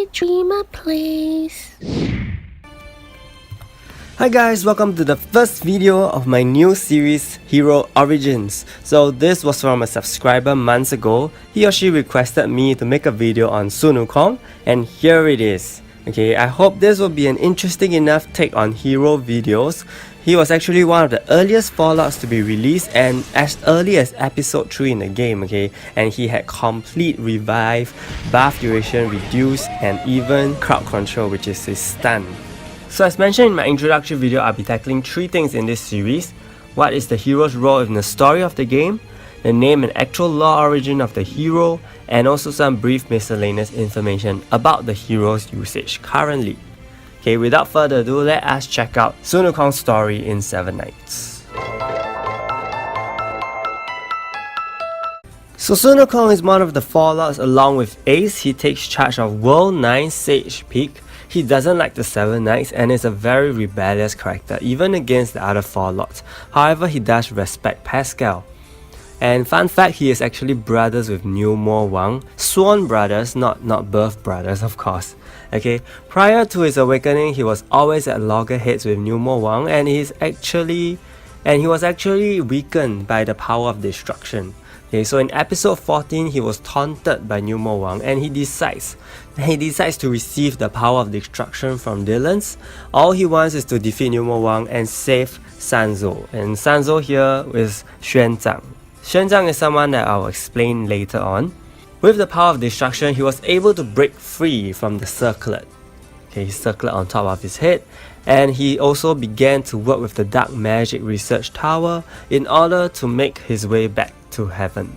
Daydreamer Place. Hi guys, welcome to the first video of my new series, Hero Origins. So this was from a subscriber months ago. He or she requested me to make a video on Sun Wukong, and here it is. Okay, I hope this will be an interesting enough take on hero videos. He was actually one of the earliest fallouts to be released, and as early as episode 3 in the game, okay, and he had complete revive, buff duration reduced, and even crowd control, which is his stun. So as mentioned in my introductory video, I'll be tackling 3 things in this series. What is the hero's role in the story of the game, the name and actual lore origin of the hero, and also some brief miscellaneous information about the hero's usage currently. Okay, without further ado, let us check out Sun Wukong's story in 7 Nights. So Sun Wukong is one of the fallouts. Along with Ace, he takes charge of World 9 Sage Peak. He doesn't like the 7 Knights and is a very rebellious character, even against the other fallouts. However, he does respect Pascal. And fun fact, he is actually brothers with Mo Wang, sworn brothers, not birth brothers, of course. Okay, prior to his awakening, he was always at loggerheads with Mo Wang, and he was actually weakened by the power of destruction. Okay, so in episode 14, he was taunted by Mo Wang, and he decides to receive the power of destruction from Dylan's. All he wants is to defeat Mo Wang and save Sanzou. And Sanzou here is Xuan Zhang. Xuan Zhang is someone that I will explain later on. With the power of destruction, he was able to break free from the circlet. Okay, his circlet on top of his head. And he also began to work with the Dark Magic Research Tower in order to make his way back to heaven.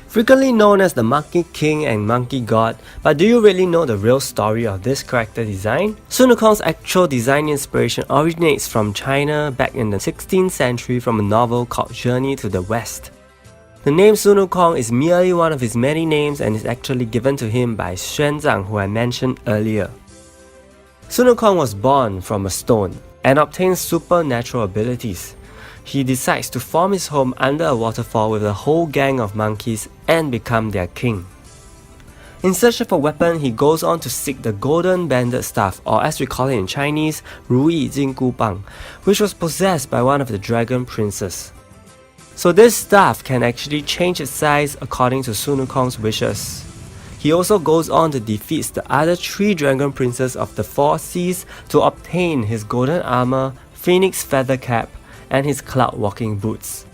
Frequently known as the Monkey King and Monkey God, but do you really know the real story of this character design? Sun Wukong's actual design inspiration originates from China back in the 16th century from a novel called Journey to the West. The name Sun Wukong is merely one of his many names and is actually given to him by Xuan Zhang, who I mentioned earlier. Sun Wukong was born from a stone and obtained supernatural abilities. He decides to form his home under a waterfall with a whole gang of monkeys and become their king. In search of a weapon, he goes on to seek the Golden Banded Staff, or as we call it in Chinese, 如意金箍棒, which was possessed by one of the dragon princes. So this staff can actually change its size according to Sun Wukong's wishes. He also goes on to defeat the other 3 dragon princes of the 4 seas to obtain his golden armor, phoenix feather cap, and his cloud walking boots.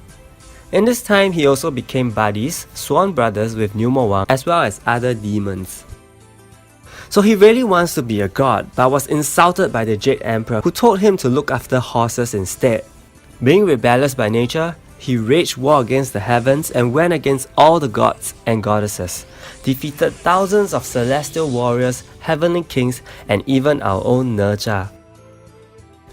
In this time, he also became buddies, sworn brothers with Mo Wang, as well as other demons. So he really wants to be a god, but was insulted by the Jade Emperor, who told him to look after horses instead. Being rebellious by nature, he waged war against the heavens and went against all the gods and goddesses, defeated thousands of celestial warriors, heavenly kings, and even our own Naja.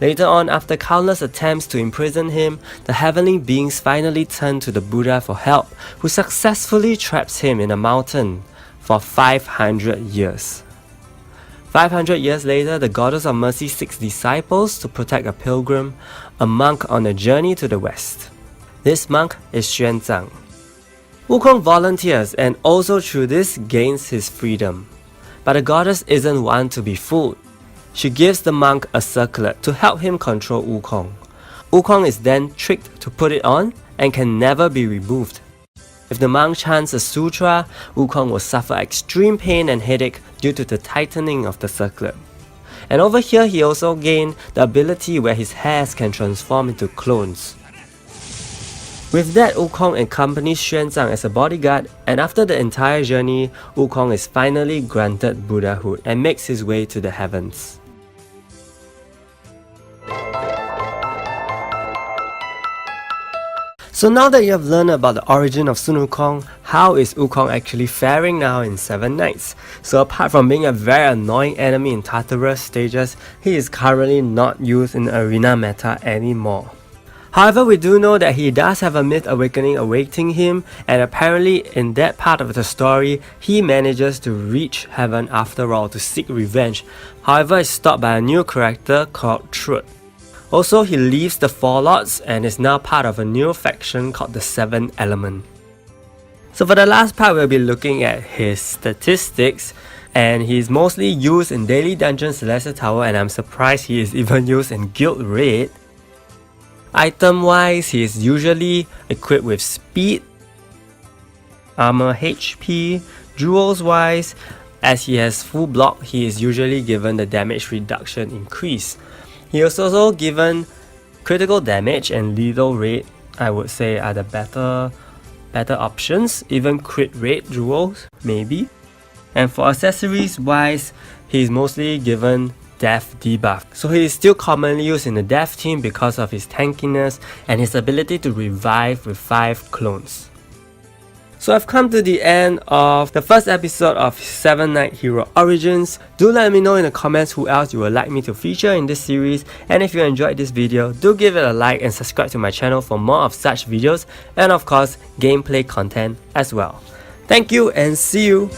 Later on, after countless attempts to imprison him, the heavenly beings finally turn to the Buddha for help, who successfully traps him in a mountain for 500 years. 500 years later, the Goddess of Mercy seeks disciples to protect a pilgrim, a monk on a journey to the west. This monk is Xuan Zhang. Wukong volunteers and also through this gains his freedom. But the goddess isn't one to be fooled. She gives the monk a circlet to help him control Wukong. Wukong is then tricked to put it on and can never be removed. If the monk chants a sutra, Wukong will suffer extreme pain and headache due to the tightening of the circlet. And over here, he also gained the ability where his hairs can transform into clones. With that, Wukong accompanies Xuan Zhang as a bodyguard, and after the entire journey, Wukong is finally granted Buddhahood and makes his way to the heavens. So now that you have learned about the origin of Sun Wukong, how is Wukong actually faring now in 7 Nights? So apart from being a very annoying enemy in Tartarus stages, he is currently not used in the arena meta anymore. However, we do know that he does have a myth awakening awaiting him, and apparently in that part of the story, he manages to reach heaven after all to seek revenge. However, it's stopped by a new character called Truth. Also, he leaves the Fallouts and is now part of a new faction called the Seven Element. So for the last part, we'll be looking at his statistics, and he's mostly used in Daily Dungeon Celestial Tower, and I'm surprised he is even used in Guild Raid. Item wise, he is usually equipped with speed, armor HP. Jewels wise, as he has full block, he is usually given the damage reduction increase. He is also given critical damage and lethal rate, I would say, are the better options. Even crit rate jewels, maybe. And for accessories wise, he is mostly given death debuff. So he is still commonly used in the death team because of his tankiness and his ability to revive with 5 clones. So I've come to the end of the first episode of 7 Night Hero Origins. Do let me know in the comments who else you would like me to feature in this series, and if you enjoyed this video, do give it a like and subscribe to my channel for more of such videos, and of course gameplay content as well. Thank you and see you!